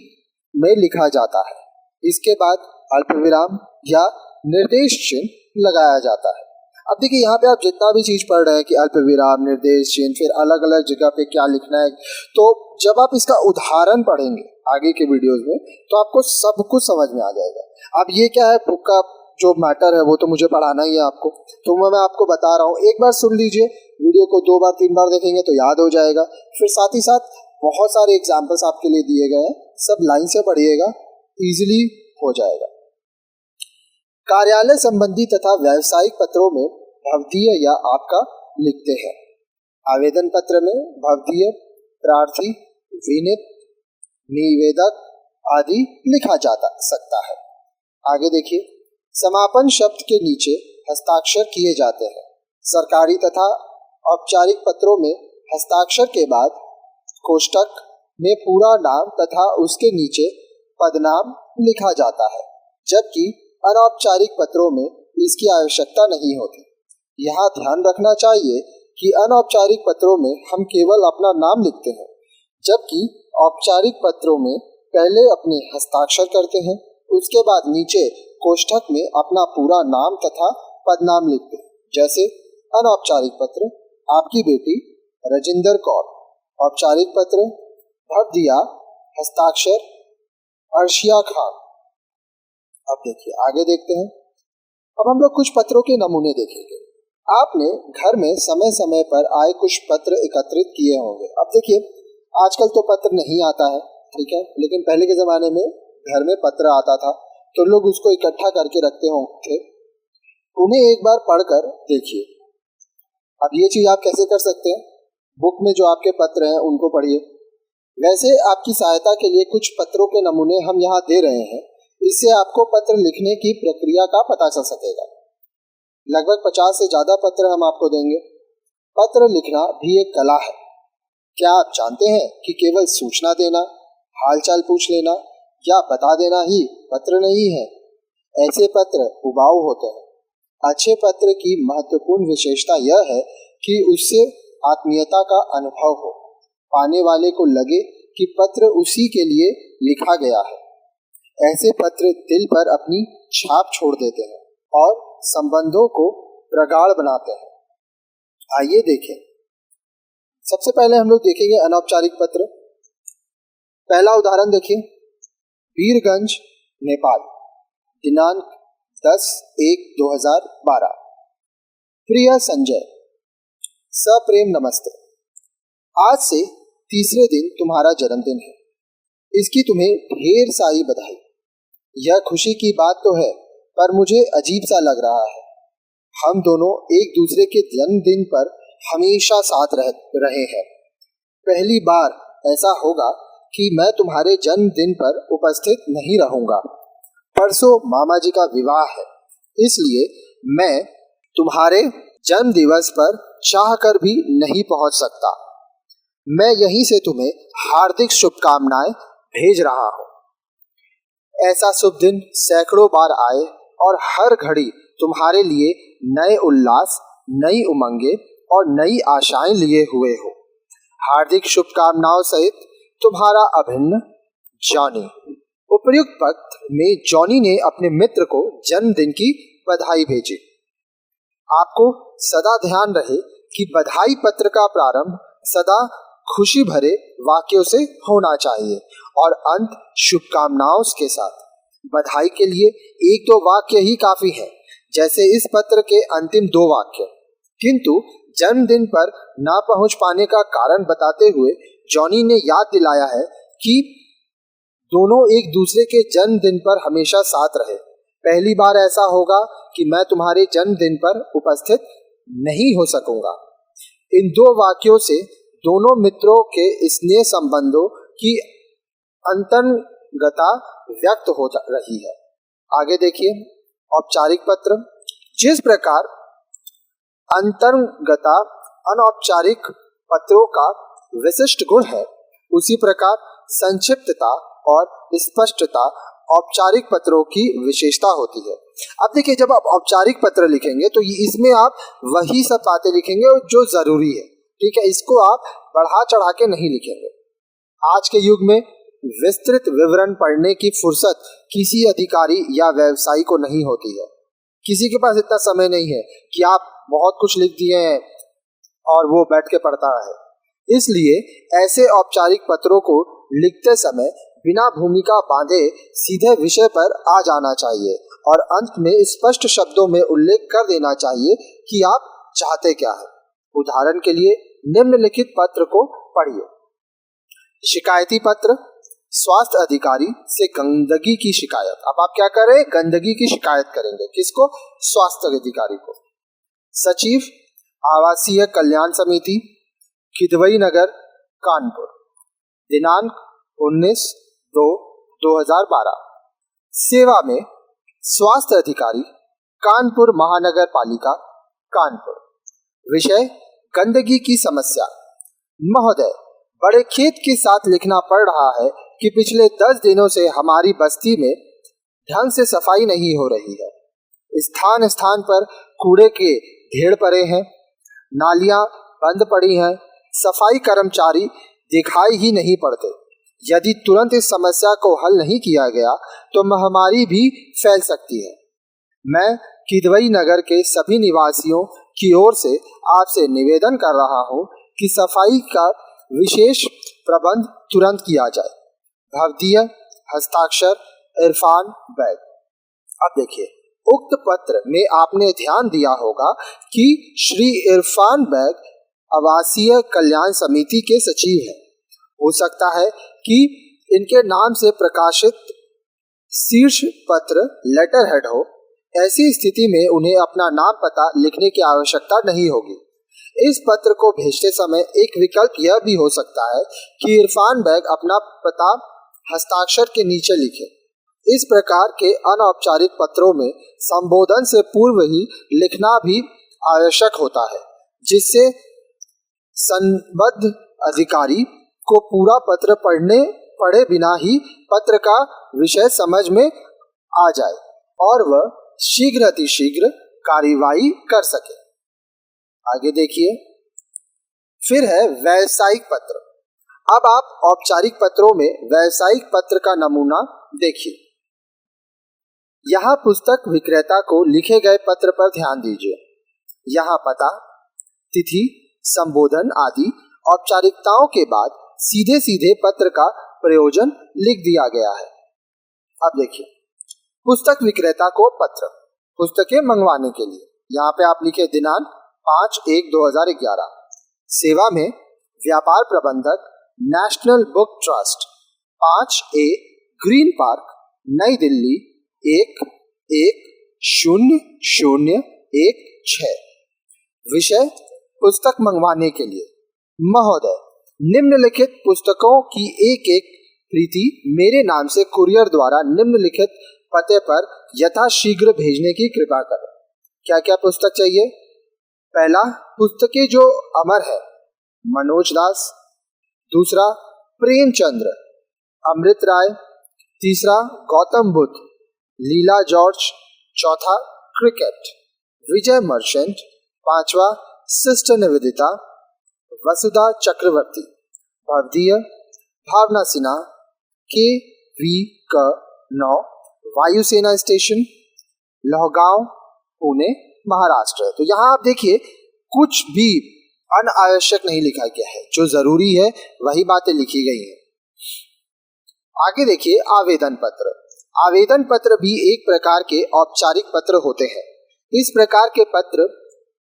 में लिखा जाता है। इसके बाद अल्पविराम या निर्देश चिन्ह लगाया जाता है। अब देखिए यहाँ पे आप जितना भी चीज पढ़ रहे हैं कि अल्पविराम, निर्देश चिन्ह, फिर अलग अलग जगह पे क्या लिखना है, तो जब आप इसका उदाहरण पढ़ेंगे आगे के वीडियोस में तो आपको सब कुछ समझ में आ जाएगा। अब ये क्या है, बुक का जो मैटर है वो तो मुझे पढ़ाना ही है आपको, तो मैं आपको बता रहा हूँ, एक बार सुन लीजिए, वीडियो को 2 बार 3 बार देखेंगे तो याद हो जाएगा। फिर साथ ही साथ बहुत सारे एग्जाम्पल्स आपके लिए दिए गए हैं, सब लाइन से पढ़िएगा, इजिली हो जाएगा। कार्यालय संबंधी तथा व्यावसायिक पत्रों में भवदीय या आपका लिखते हैं। आवेदन पत्र में भवदीय, प्रार्थी, विनीत, निवेदक आदि लिखा जाता सकता है। आगे देखिए, समापन शब्द के नीचे हस्ताक्षर किए जाते हैं। सरकारी तथा औपचारिक पत्रों में हस्ताक्षर के बाद कोष्ठक में पूरा नाम तथा उसके नीचे पदनाम लिखा जाता है, जबकि अनौपचारिक पत्रों में इसकी आवश्यकता नहीं होती। यहाँ ध्यान रखना चाहिए कि अनौपचारिक पत्रों में हम केवल अपना नाम लिखते हैं, जबकि औपचारिक पत्रों में पहले अपने हस्ताक्षर करते हैं, उसके बाद नीचे कोष्ठक में अपना पूरा नाम तथा पदनाम लिखते हैं। जैसे अनौपचारिक पत्र आपकी बेटी रजिंदर कौर, औपचारिक पत्र भवदिया, हस्ताक्षर अर्शिया खान। अब देखिए आगे देखते हैं। अब हम लोग कुछ पत्रों के नमूने देखेंगे। आपने घर में समय समय पर आए कुछ पत्र एकत्रित किए होंगे। अब देखिए आजकल तो पत्र नहीं आता है, ठीक है, लेकिन पहले के जमाने में घर में पत्र आता था तो लोग उसको इकट्ठा करके रखते होंगे। उन्हें एक बार पढ़कर देखिए। अब ये चीज आप कैसे कर सकते हैं, बुक में जो आपके पत्र हैं उनको पढ़िए। वैसे आपकी सहायता के लिए कुछ पत्रों के नमूने हम यहाँ दे रहे हैं, इससे आपको पत्र लिखने की प्रक्रिया का पता चल सकेगा। लगभग 50 से ज्यादा पत्र हम आपको देंगे। पत्र लिखना भी एक कला है। क्या आप जानते हैं कि केवल सूचना देना, हालचाल पूछ लेना या बता देना ही पत्र नहीं है। ऐसे पत्र उबाऊ होते हैं। अच्छे पत्र की महत्वपूर्ण विशेषता यह है कि उससे आत्मीयता का अनुभव हो, पाने वाले को लगे कि पत्र उसी के लिए लिखा गया है। ऐसे पत्र दिल पर अपनी छाप छोड़ देते हैं और संबंधों को प्रगाढ़ बनाते हैं। आइए देखें। सबसे पहले हम लोग देखेंगे अनौपचारिक पत्र। पहला उदाहरण देखिए, वीरगंज नेपाल, दिनांक 10/1/2012। प्रिय संजय, सप्रेम नमस्ते। आज से तीसरे दिन तुम्हारा जन्मदिन है। इसकी तुम्हें ढेर सारी बधाई। यह खुशी की बात तो है, पर मुझे अजीब सा लग रहा है। हम दोनों एक दूसरे के जन्मदिन पर हमेशा साथ रहे हैं। पहली बार ऐसा होगा कि मैं तुम्हारे जन्मदिन पर उपस्थित नहीं रहूंगा। परसों मामा जी का विवाह है, इसलिए मैं तुम्हारे जन्म दिवस पर चाहकर भी नहीं पहुंच सकता। मैं यहीं से तुम्हें हार्दिक शुभकामनाएं भेज रहा हूं। ऐसा शुभ दिन सैकड़ों बार आए और हर घड़ी तुम्हारे लिए नए उल्लास, नई उमंगे और नई आशाएं लिए हुए हो। हार्दिक शुभकामनाओं सहित तुम्हारा अभिन्न जॉनी। उपर्युक्त पत्र में जॉनी ने अपने मित्र को जन्मदिन की बधाई भेजी। आपको सदा ध्यान रहे कि बधाई पत्र का प्रारंभ सदा खुशी भरे वाक्यों से होना चाहिए और अंत शुभकामनाओं के साथ। बधाई के लिए 1-2 वाक्य ही काफी है, जैसे इस पत्र के अंतिम 2 वाक्य। किंतु जन्मदिन पर ना पहुंच पाने का कारण बताते हुए जॉनी ने याद दिलाया है कि दोनों एक दूसरे के जन्मदिन पर हमेशा साथ रहे। पहली बार ऐसा होगा कि मैं तुम्हारे जन्मदिन पर उपस्थित नहीं हो सकूंगा। इन 2 वाक्यों से दोनों मित्रों के स्नेह संबंधों की अंतरंगता व्यक्त हो रही है। आगे देखिए, औपचारिक पत्र। जिस प्रकार अंतरंगता अनौपचारिक पत्रों का विशिष्ट गुण है, उसी प्रकार संक्षिप्तता और स्पष्टता औपचारिक पत्रों की विशेषता होती है। अब देखिए, जब आप औपचारिक पत्र लिखेंगे तो इसमें आप वही सब बातें लिखेंगे जो जरूरी है, ठीक है। इसको आप बढ़ा चढ़ा के नहीं लिखेंगे। आज के युग में विस्तृत विवरण पढ़ने की फुर्सत किसी अधिकारी या व्यवसायी को नहीं होती है। किसी के पास इतना समय नहीं है कि आप बहुत कुछ लिख दिए हैं और वो बैठ के पढ़ता है। इसलिए ऐसे औपचारिक पत्रों को लिखते समय बिना भूमिका बांधे सीधे विषय पर आ जाना चाहिए और अंत में स्पष्ट शब्दों में उल्लेख कर देना चाहिए कि आप चाहते क्या है। उदाहरण के लिए निम्नलिखित पत्र को पढ़िए। शिकायती पत्र, स्वास्थ्य अधिकारी से गंदगी की शिकायत। अब आप क्या करें? गंदगी की शिकायत करेंगे। किसको? स्वास्थ्य अधिकारी को। सचिव, आवासीय कल्याण समिति, किदवई नगर, कानपुर, दिनांक 19/2/2012। सेवा में स्वास्थ्य अधिकारी, कानपुर महानगर पालिका, कानपुर। विषय गंदगी की समस्या। महोदय, बड़े खेद के साथ लिखना पड़ रहा है कि पिछले 10 दिनों से हमारी बस्ती में ढंग से सफाई नहीं हो रही है। स्थान स्थान पर कूड़े के ढेर पड़े हैं, नालियां बंद पड़ी हैं, सफाई कर्मचारी दिखाई ही नहीं पड़ते। यदि तुरंत इस समस्या को हल नहीं किया गया तो महामारी भी फैल सकती है। मैं किदवई नगर के सभी निवासियों की ओर से आपसे निवेदन कर रहा हूं कि सफाई का विशेष प्रबंध तुरंत किया जाए। भवदीय, हस्ताक्षर इरफान बैग। अब देखिए, उक्त पत्र में आपने ध्यान दिया होगा कि श्री इरफान बैग आवासीय कल्याण समिति के सचिव हैं। हो सकता है कि इनके नाम से प्रकाशित शीर्ष पत्र लेटर हेड हो। ऐसी स्थिति में उन्हें अपना नाम पता लिखने की आवश्यकता नहीं होगी। इस पत्र को भेजते समय एक विकल्प यह भी हो सकता है कि इरफान बैग अपना पता हस्ताक्षर के नीचे लिखे। इस प्रकार के अनौपचारिक पत्रों में संबोधन से पूर्व ही लिखना भी आवश्यक होता है, जिससे संबद्ध अधिकारी को पूरा पत्र पढ़े बिना ही पत्र का विषय समझ में आ जाए और वह शीघ्र अतिशीघ्र कार्यवाही कर सके। आगे देखिए, फिर है व्यावसायिक पत्र। अब आप औपचारिक पत्रों में व्यावसायिक पत्र का नमूना देखिए। यहाँ पुस्तक विक्रेता को लिखे गए पत्र पर ध्यान दीजिए। यहाँ पता, तिथि, संबोधन आदि औपचारिकताओं के बाद सीधे सीधे पत्र का प्रयोजन लिख दिया गया है। अब देखिए, पुस्तक विक्रेता को पत्र, पुस्तकें मंगवाने के लिए यहाँ पे आप लिखे दिनांक 5/1/2011। सेवा में व्यापार प्रबंधक, national book trust, 5A green park, नई दिल्ली 1100016। विषय पुस्तक मंगवाने के लिए। महोदय, निम्नलिखित पुस्तकों की एक एक प्रति मेरे नाम से कुरियर द्वारा निम्नलिखित पते पर यथाशीघ्र भेजने की कृपा करें। क्या क्या पुस्तक चाहिए? पहला, पुस्तकें जो अमर है, मनोज दास। दूसरा, प्रेमचंद्र, अमृत राय। तीसरा, गौतम बुद्ध, लीला जॉर्ज। चौथा, क्रिकेट, विजय मर्चेंट। पांचवा, सिस्टर निवेदिता, वसुधा चक्रवर्ती। भवदीय, भावना सिन्हा, KV9, वायुसेना स्टेशन, लोहगांव, पुणे, महाराष्ट्र। तो यहाँ आप देखिए, कुछ भी अनावश्यक नहीं लिखा गया है, जो जरूरी है वही बातें लिखी गई हैं। आगे देखिए, आवेदन पत्र। आवेदन पत्र भी एक प्रकार के औपचारिक पत्र होते हैं। इस प्रकार के पत्र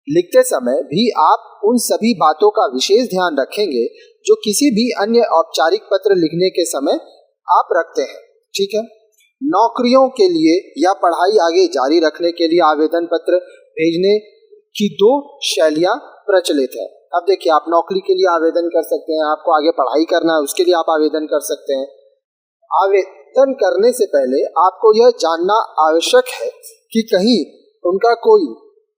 लिखते समय भी आप उन सभी बातों का विशेष ध्यान रखेंगे जो किसी भी अन्य औपचारिक पत्र लिखने के समय आप रखते हैं। ठीक है। नौकरियों के लिए या पढ़ाई आगे जारी रखने के लिए आवेदन पत्र भेजने की 2 शैलियां प्रचलित है। अब देखिए, आप नौकरी के लिए आवेदन कर सकते हैं, आपको आगे पढ़ाई करना है उसके लिए आप आवेदन कर सकते हैं। आवेदन करने से पहले आपको यह जानना आवश्यक है कि कहीं उनका कोई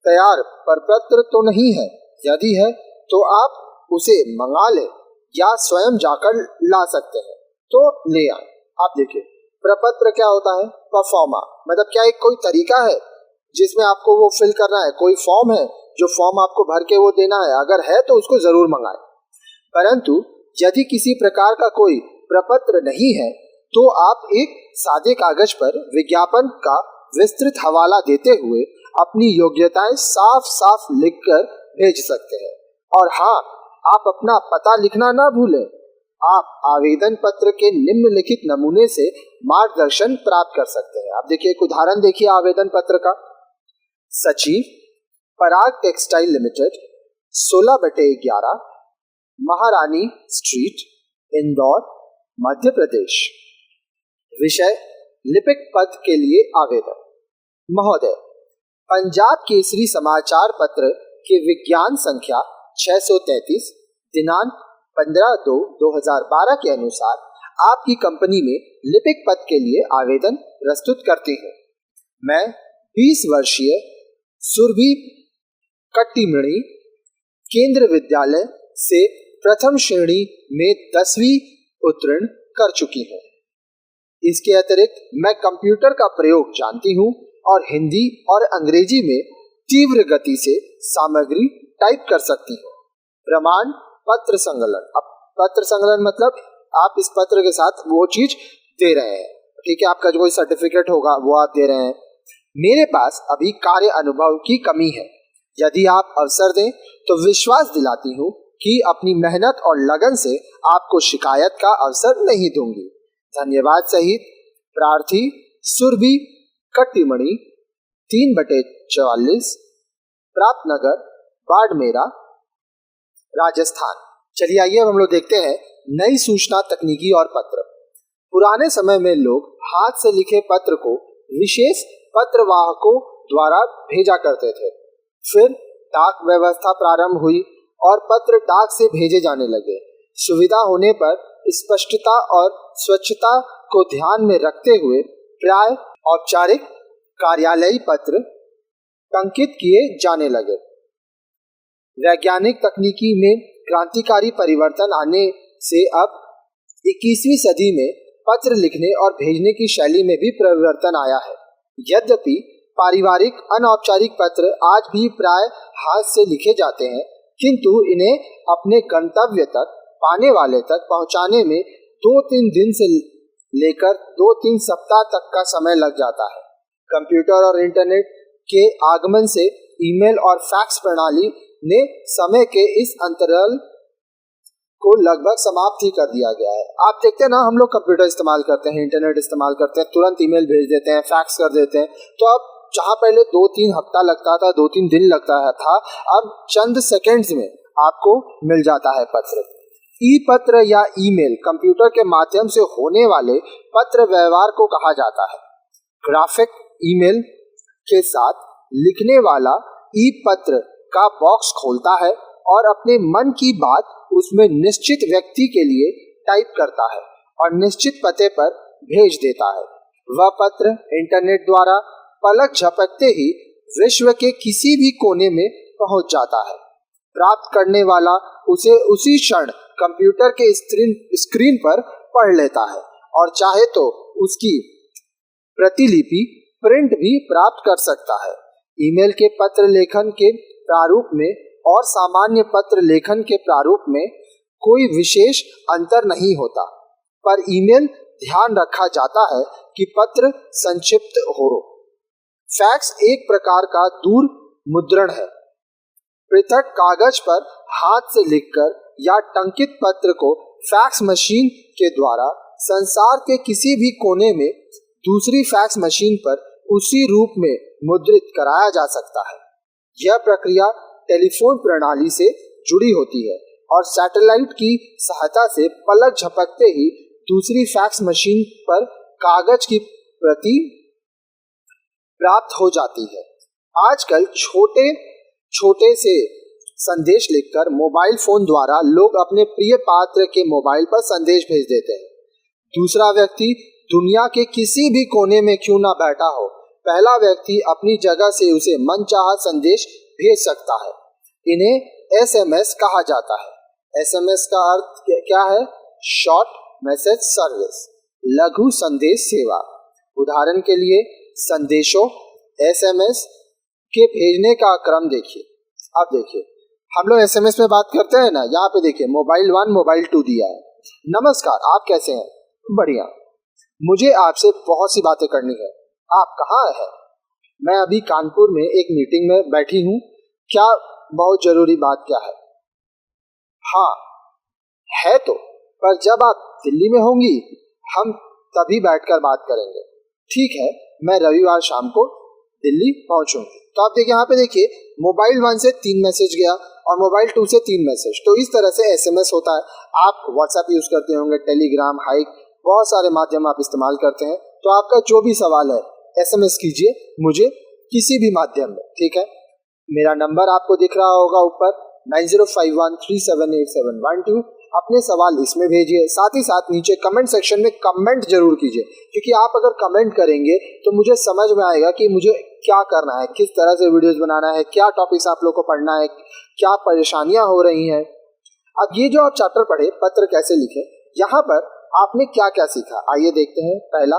तैयार प्रपत्र तो नहीं है। यदि है तो आप उसे मंगा लें या स्वयं जाकर ला सकते हैं, तो ले आए। आप देखिए, प्रपत्र क्या होता है? परफॉर्मा, मतलब क्या एक कोई तरीका है जिसमें आपको वो फिल करना है, कोई फॉर्म है जो फॉर्म आपको भर के वो देना है। अगर है तो उसको जरूर मंगाएं। परंतु यदि किसी प्रकार का कोई प्रपत्र नहीं है तो आप एक सादे कागज पर विज्ञापन का विस्तृत हवाला देते हुए अपनी योग्यताएं साफ साफ लिखकर भेज सकते हैं। और हाँ, आप अपना पता लिखना ना भूलें। आप आवेदन पत्र के निम्नलिखित नमूने से मार्गदर्शन प्राप्त कर सकते हैं। आप देखिए, एक उदाहरण देखिए आवेदन पत्र का। सचिव, पराग टेक्सटाइल लिमिटेड, 16/11, महारानी स्ट्रीट, इंदौर, मध्य प्रदेश। विषय, लिपिक पद के लिए आवेदन। महोदय, पंजाब केसरी समाचार पत्र के विज्ञान संख्या 633 दिनांक 15/2/2012 के अनुसार आपकी कंपनी में लिपिक पद के लिए आवेदन प्रस्तुत करती हूँ। मैं 20 वर्षीय सुरभि कट्टीमणि केंद्र विद्यालय से प्रथम श्रेणी में 10वीं उत्तीर्ण कर चुकी हूँ। इसके अतिरिक्त मैं कंप्यूटर का प्रयोग जानती हूँ और हिंदी और अंग्रेजी में तीव्र गति से सामग्री टाइप कर सकती हूँ। प्रमाण पत्र संकलन। अब पत्र संकलन मतलब आप इस पत्र के साथ वो चीज दे रहे हैं, ठीक है, आपका जो कोई सर्टिफिकेट होगा वो आप दे रहे हैं। मेरे पास अभी कार्य अनुभव की कमी है। यदि आप अवसर दें तो विश्वास दिलाती हूँ कि अपनी मेहनत और लगन से आपको शिकायत का अवसर नहीं दूंगी। धन्यवाद सहित प्रार्थी सुरभि कट्टीमणि, 3/44, प्राप्त नगर, बाड़मेरा, राजस्थान। चलिए आइए अब हम लोग देखते हैं नई सूचना तकनीकी और पत्र। पुराने समय में लोग हाथ से लिखे पत्र को विशेष पत्रवाहकों द्वारा भेजा करते थे। फिर डाक व्यवस्था प्रारंभ हुई और पत्र डाक से भेजे जाने लगे। सुविधा होने पर स्पष्टता और स्वच्छता को ध्यान में रखते हुए प्राय औपचारिक कार्यालयी पत्र टंकित किए जाने लगे। वैज्ञानिक तकनीकी में क्रांतिकारी परिवर्तन आने से अब 21वीं सदी में पत्र लिखने और भेजने की शैली में भी परिवर्तन आया है। यद्यपि पारिवारिक अनौपचारिक पत्र आज भी प्राय हाथ से लिखे जाते हैं, किंतु इन्हें अपने गंतव्य तक पाने वाले तक पहुंचाने में 2-3 दिन से लेकर 2-3 सप्ताह तक का समय लग जाता है। कंप्यूटर और इंटरनेट के आगमन से ईमेल और फैक्स प्रणाली ने समय के इस अंतराल को लगभग समाप्त ही कर दिया गया है। आप देखते हैं ना, हम लोग कंप्यूटर इस्तेमाल करते हैं, इंटरनेट इस्तेमाल करते हैं, तुरंत ईमेल भेज देते हैं, फैक्स कर देते हैं। तो अब जहाँ पहले 2-3 हफ्ता लगता था, 2-3 दिन लगता था, अब चंद सेकंड्स में आपको मिल जाता है पत्र। ई पत्र या ईमेल कंप्यूटर के माध्यम से होने वाले पत्र व्यवहार को कहा जाता है। ग्राफिक ईमेल के साथ लिखने वाला ई पत्र का बॉक्स खोलता है और अपने मन की बात उसमें निश्चित व्यक्ति के लिए टाइप करता है और निश्चित पते पर भेज देता है। वह पत्र इंटरनेट द्वारा पलक झपकते ही विश्व के किसी भी कोने में पहुंच जाता है। प्राप्त करने वाला उसे उसी क्षण कंप्यूटर के स्क्रीन पर पढ़ लेता है और चाहे तो उसकी प्रतिलिपि प्रिंट भी प्राप्त कर सकता है। ईमेल के पत्र लेखन के प्रारूप में और सामान्य पत्र लेखन के प्रारूप में कोई विशेष अंतर नहीं होता, पर ईमेल ध्यान रखा जाता है कि पत्र संक्षिप्त हो। फैक्स एक प्रकार का दूर मुद्रण है। पृथक कागज पर हाथ से लिखकर या टंकित पत्र को फैक्स मशीन के द्वारा संसार के किसी भी कोने में दूसरी फैक्स मशीन पर उसी रूप में मुद्रित कराया जा सकता है। यह प्रक्रिया टेलीफोन प्रणाली से जुड़ी होती है और सैटेलाइट की सहायता से पलक झपकते ही दूसरी फैक्स मशीन पर कागज की प्रति प्राप्त हो जाती है। आजकल छोटे छोटे से संदेश लिखकर मोबाइल फोन द्वारा लोग अपने प्रिय पात्र के मोबाइल पर संदेश भेज देते हैं। दूसरा व्यक्ति दुनिया के किसी भी कोने में क्यों ना बैठा हो, पहला व्यक्ति अपनी जगह से उसे मनचाहा संदेश भेज सकता है। इन्हें एसएमएस कहा जाता है। एसएमएस का अर्थ क्या है? शॉर्ट मैसेज सर्विस, लघु संदेश सेवा। उदाहरण के लिए संदेशों एसएमएस के भेजने का क्रम देखिए। अब देखिए, हम लोग एसएमएस में बात करते हैं ना, यहाँ पे देखिए मोबाइल 1 मोबाइल 2 दिया है, नमस्कार, आप कैसे हैं? बढ़िया। मुझे आपसे बहुत सी बातें करनी है। आप कहाँ हैं? मैं अभी कानपुर में एक मीटिंग में बैठी हूँ। क्या बहुत जरूरी बात क्या है? हाँ है तो, पर जब आप दिल्ली में होंगी हम तभी बैठकर बात करेंगे। ठीक है, मैं रविवार शाम को दिल्ली पहुंचूंगी। तो आप देखिए, यहाँ पे देखिए, मोबाइल 1 से 3 मैसेज गया और मोबाइल 2 से 3 मैसेज। तो इस तरह से एसएमएस होता है। आप व्हाट्सएप यूज करते होंगे, टेलीग्राम, हाइक, बहुत सारे माध्यम आप इस्तेमाल करते हैं। तो आपका जो भी सवाल है एसएमएस कीजिए मुझे किसी भी माध्यम में। ठीक है, मेरा नंबर आपको दिख रहा होगा ऊपर 9051378712। अपने सवाल इसमें भेजिए। साथ ही साथ नीचे कमेंट सेक्शन में कमेंट जरूर कीजिए, क्योंकि आप अगर कमेंट करेंगे तो मुझे समझ में आएगा कि मुझे क्या करना है, किस तरह से वीडियोस बनाना है, क्या टॉपिक्स आप लोग को पढ़ना है, क्या परेशानियां हो रही हैं। अब ये जो आप चैप्टर पढ़े, पत्र कैसे लिखें, यहाँ पर आपने क्या क्या सीखा, आइए देखते हैं। पहला,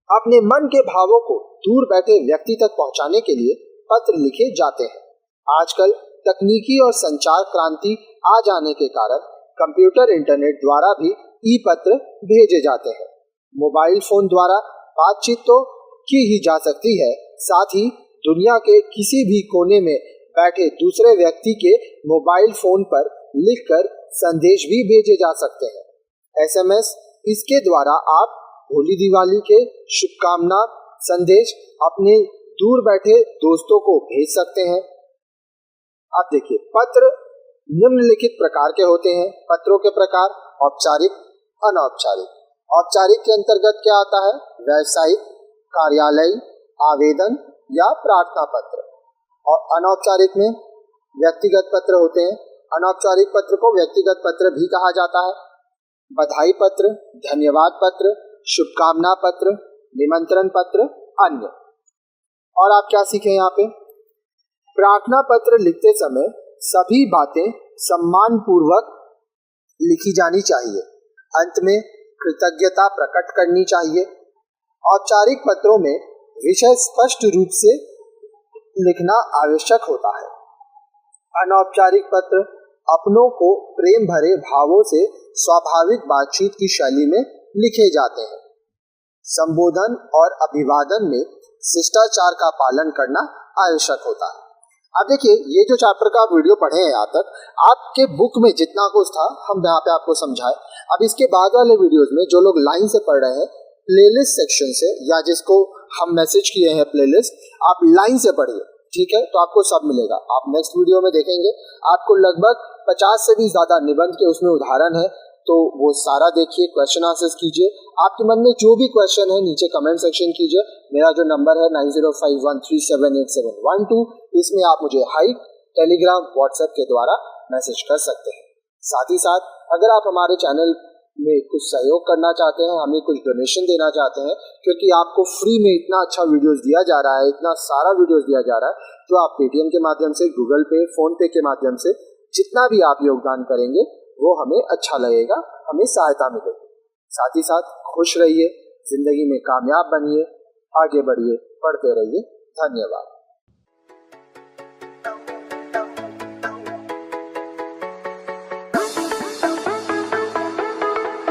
अपने मन के भावों को दूर बैठे व्यक्ति तक पहुंचाने के लिए पत्र लिखे जाते हैं। आजकल तकनीकी और संचार क्रांति आ जाने के कारण कंप्यूटर, इंटरनेट द्वारा भी ई पत्र भेजे जाते हैं। मोबाइल फोन द्वारा बातचीत तो की ही जा सकती है, साथ ही दुनिया के किसी भी कोने में बैठे दूसरे व्यक्ति के मोबाइल फोन पर लिखकर संदेश भी भेजे जा सकते हैं। एसएमएस, इसके द्वारा आप होली दिवाली के शुभकामना संदेश अपने दूर बैठे दोस्तों को भेज सकते हैं। अब देखिए, पत्र निम्नलिखित प्रकार के होते हैं। पत्रों के प्रकार: औपचारिक, अनौपचारिक। औपचारिक के अंतर्गत क्या आता है? व्यावसायिक, कार्यालयी, आवेदन या प्रार्थना पत्र। और अनौपचारिक में व्यक्तिगत पत्र होते हैं। अनौपचारिक पत्र को व्यक्तिगत पत्र भी कहा जाता है। बधाई पत्र, धन्यवाद पत्र, शुभकामना पत्र, निमंत्रण पत्र, अन्य। और आप क्या सीखे यहाँ पे? प्रार्थना पत्र लिखते समय सभी बातें सम्मान पूर्वक लिखी जानी चाहिए। अंत में कृतज्ञता प्रकट करनी चाहिए। औपचारिक पत्रों में विषय स्पष्ट रूप से लिखना आवश्यक होता है। अनौपचारिक पत्र अपनों को प्रेम भरे भावों से स्वाभाविक बातचीत की शैली में लिखे जाते हैं। संबोधन और अभिवादन में शिष्टाचार का पालन करना आवश्यक होता है। अब देखिए, ये जो चैप्टर का आप वीडियो पढ़े हैं यहाँ तक, आपके बुक में जितना कुछ था हम यहाँ पे आपको समझाए। अब इसके बाद वाले वीडियोस में जो लोग लाइन से पढ़ रहे हैं, प्लेलिस्ट सेक्शन से, या जिसको हम मैसेज किए हैं प्लेलिस्ट, आप लाइन से पढ़िए। ठीक है, तो आपको सब मिलेगा। आप नेक्स्ट वीडियो में देखेंगे, आपको लगभग 50 से भी ज्यादा निबंध के उसमें उदाहरण है, तो वो सारा देखिए, क्वेश्चन आंसर्स कीजिए। आपके मन में जो भी क्वेश्चन है नीचे कमेंट सेक्शन कीजिए। मेरा जो नंबर है 9051378712, इसमें आप मुझे हाइक, टेलीग्राम, व्हाट्सएप के द्वारा मैसेज कर सकते हैं। साथ ही साथ अगर आप हमारे चैनल में कुछ सहयोग करना चाहते हैं, हमें कुछ डोनेशन देना चाहते हैं, क्योंकि आपको फ्री में इतना अच्छा वीडियोस दिया जा रहा है, इतना सारा वीडियोस दिया जा रहा है, तो आप पेटीएम के माध्यम से, गूगल पे, फोन पे के माध्यम से जितना भी आप योगदान करेंगे वो हमें अच्छा लगेगा, हमें सहायता मिलेगी। साथ ही साथ खुश रहिए, जिंदगी में कामयाब बनिए, आगे बढ़िए, पढ़ते रहिए। धन्यवाद।